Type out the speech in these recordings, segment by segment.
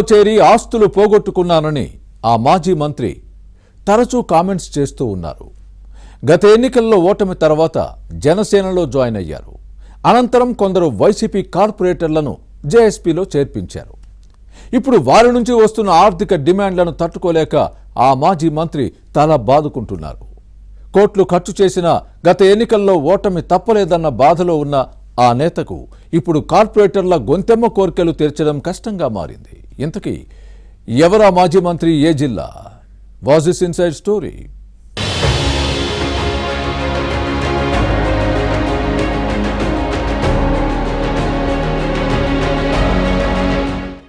చేరి ఆస్తులు పోగొట్టుకున్నానని ఆ మాజీ మంత్రి తరచూ కామెంట్స్ చేస్తూ ఉన్నారు. గత ఎన్నికల్లో ఓటమి తర్వాత జనసేనలో జాయిన్ అయ్యారు. అనంతరం కొందరు వైసీపీ కార్పొరేటర్లను జేఎస్పీలో చేర్పించారు. ఇప్పుడు వారి నుంచి వస్తున్న ఆర్థిక డిమాండ్లను తట్టుకోలేక ఆ మాజీ మంత్రి తల బాదుకుంటున్నారు. కోట్లు ఖర్చు చేసిన గత ఎన్నికల్లో ఓటమి తప్పలేదన్న బాధలో ఉన్న ఆ నేతకు ఇప్పుడు కార్పొరేటర్ల గొంతెమ్మ కోర్కెలు తీర్చడం కష్టంగా మారింది. ఇంతకీ ఎవరా మాజీ మంత్రి, ఏ జిల్లా? Was this inside story?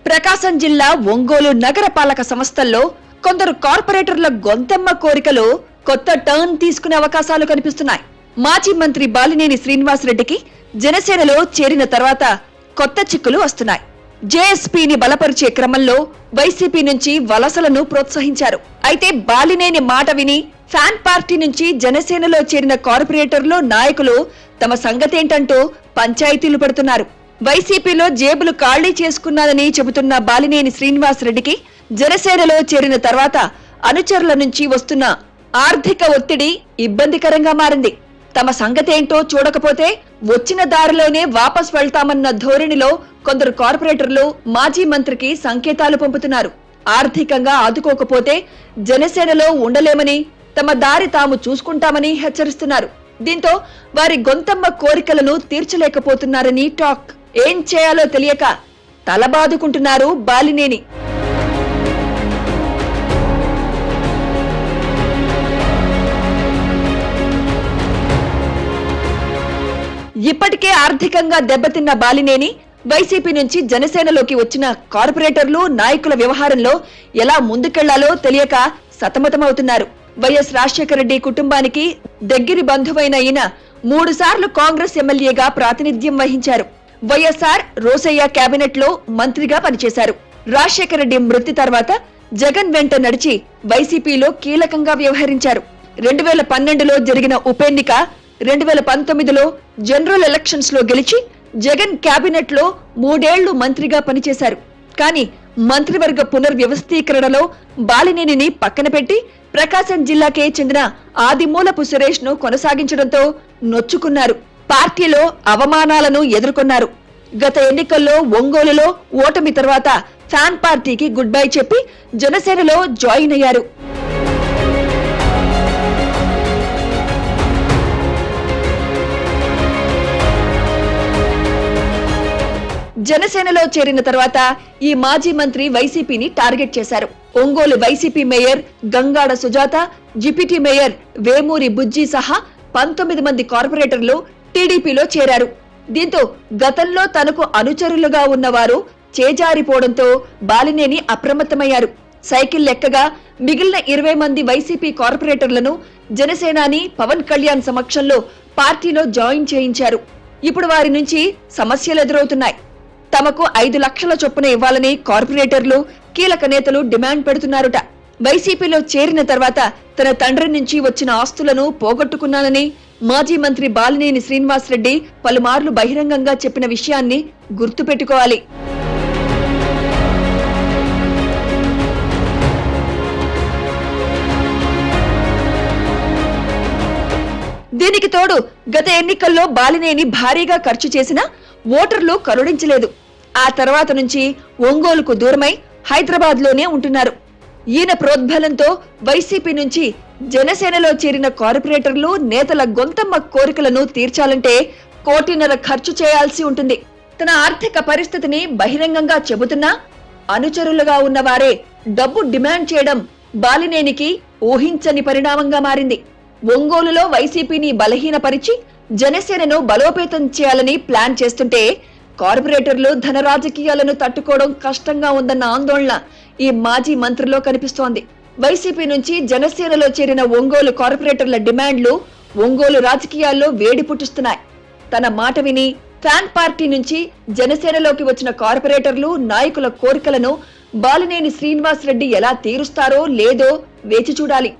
Prakasam జిల్లా ఒంగోలు నగరపాలక సంస్థల్లో కొందరు కార్పొరేటర్ల గొంతెమ్మ కోరికలు కొత్త టర్న్ తీసుకునే అవకాశాలు కనిపిస్తున్నాయి. మాజీ మంత్రి బాలినేని శ్రీనివాసరెడ్డికి జనసేనలో చేరిన తర్వాత కొత్త చిక్కులు వస్తున్నాయి. జేఎస్పీని బలపరిచే క్రమంలో వైసీపీ నుంచి వలసలను ప్రోత్సహించారు. అయితే బాలినేని మాట విని ఫ్యాన్ పార్టీ నుంచి జనసేనలో చేరిన కార్పొరేటర్లు, నాయకులు తమ సంగతేంటంటూ పంచాయతీలు పడుతున్నారు. వైసీపీలో జేబులు ఖాళీ చేసుకున్నానని చెబుతున్న బాలినేని శ్రీనివాసరెడ్డికి జనసేనలో చేరిన తర్వాత అనుచరుల నుంచి వస్తున్న ఆర్థిక ఒత్తిడి ఇబ్బందికరంగా మారింది. తమ సంగతేంటో చూడకపోతే వచ్చిన దారిలోనే వాపస్ వెళ్తామన్న ధోరణిలో కొందరు కార్పొరేటర్లు మాజీ మంత్రికి సంకేతాలు పంపుతున్నారు. ఆర్థికంగా ఆదుకోకపోతే జనసేనలో ఉండలేమని, తమ దారి తాము చూసుకుంటామని హెచ్చరిస్తున్నారు. దీంతో వారి గొంతమ్మ కోరికలను తీర్చలేకపోతున్నారని టాక్. ఏం చేయాలో తెలియక తలబాదుకుంటున్నారు బాలినేని. ఇప్పటికే ఆర్థికంగా దెబ్బతిన్న బాలినేని వైసీపీ నుంచి జనసేనలోకి వచ్చిన కార్పొరేటర్లు, నాయకుల వ్యవహారంలో ఎలా ముందుకెళ్లాలో తెలియక సతమతమవుతున్నారు. వైఎస్ రాజశేఖర రెడ్డి కుటుంబానికి దగ్గరి బంధువైన ఈయన 3 సార్లు కాంగ్రెస్ ఎమ్మెల్యేగా ప్రాతినిధ్యం వహించారు. వైఎస్ఆర్ రోసయ్య కేబినెట్ లో మంత్రిగా పనిచేశారు. రాజశేఖర రెడ్డి మృతి తర్వాత జగన్ వెంట నడిచి వైసీపీలో కీలకంగా వ్యవహరించారు. 2012లో జరిగిన ఉప ఎన్నిక, 2019లో జనరల్ ఎలక్షన్స్ లో గెలిచి జగన్ కేబినెట్ లో 3 ఏళ్లు మంత్రిగా పనిచేశారు. కానీ మంత్రివర్గ పునర్వ్యవస్థీకరణలో బాలినేనిని పక్కన పెట్టి ప్రకాశం జిల్లాకే చెందిన ఆదిమూలపు సురేష్ ను కొనసాగించడంతో నొచ్చుకున్నారు. పార్టీలో అవమానాలను ఎదుర్కొన్నారు. గత ఎన్నికల్లో ఒంగోలులో ఓటమి తర్వాత ఫ్యాన్ పార్టీకి గుడ్ బై చెప్పి జనసేనలో జాయిన్ అయ్యారు. జనసేనలో చేరిన తర్వాత ఈ మాజీ మంత్రి వైసీపీని టార్గెట్ చేశారు. Ongole YCP mayor Gangada Sujatha, deputy mayor Vemuri Bujji సహా 19 మంది కార్పొరేటర్లు టీడీపీలో చేరారు. దీంతో గతంలో తనకు అనుచరులుగా ఉన్నవారు చేజారిపోవడంతో బాలినేని అప్రమత్తమయ్యారు. సైకిల్ లెక్కగా మిగిలిన 20 మంది వైసీపీ కార్పొరేటర్లను జనసేనాని పవన్ కళ్యాణ్ సమక్షంలో పార్టీలో జాయిన్ చేయించారు. ఇప్పుడు వారి నుంచి సమస్యలు ఎదురవుతున్నాయి. తమకు 5 లక్షల చొప్పున ఇవ్వాలని కార్పొరేటర్లు, కీలక నేతలు డిమాండ్ పెడుతున్నారుట. వైసీపీలో చేరిన తర్వాత తన తండ్రి నుంచి వచ్చిన ఆస్తులను పోగొట్టుకున్నానని మాజీ మంత్రి బాలినేని శ్రీనివాసరెడ్డి పలుమార్లు బహిరంగంగా చెప్పిన విషయాన్ని గుర్తుపెట్టుకోవాలి. దీనికి తోడు గత ఎన్నికల్లో బాలినేని భారీగా ఖర్చు చేసినా ఓటర్లు కరుణించలేదు. ఆ తర్వాత నుంచి ఒంగోలుకు దూరమై హైదరాబాద్ లోనే ఉంటున్నారు. ఈయన ప్రోద్బలంతో వైసీపీ నుంచి జనసేనలో చేరిన కార్పొరేటర్లు, నేతల గొంతమ్మ కోరికలను తీర్చాలంటే 1.5 కోటి ఖర్చు చేయాల్సి ఉంటుంది. తన ఆర్థిక పరిస్థితిని బహిరంగంగా చెబుతున్నా అనుచరులుగా ఉన్నవారే డబ్బు డిమాండ్ చేయడం బాలినేనికి ఊహించని పరిణామంగా మారింది. ఒంగోలులో వైసీపీని బలహీనపరిచి జనసేనను బలోపేతం చేయాలని ప్లాన్ చేస్తుంటే కార్పొరేటర్లు ధన రాజకీయాలను తట్టుకోవడం కష్టంగా ఉందన్న ఆందోళన ఈ మాజీ మంత్రిలో కనిపిస్తోంది. వైసీపీ నుంచి జనసేనలో చేరిన ఒంగోలు కార్పొరేటర్ల డిమాండ్లు ఒంగోలు రాజకీయాల్లో వేడి పుట్టిస్తున్నాయి. తన మాట విని ఫ్యాన్ పార్టీ నుంచి జనసేనలోకి వచ్చిన కార్పొరేటర్లు, నాయకుల కోరికలను బాలినేని శ్రీనివాసరెడ్డి ఎలా తీరుస్తారో లేదో వేచి చూడాలి.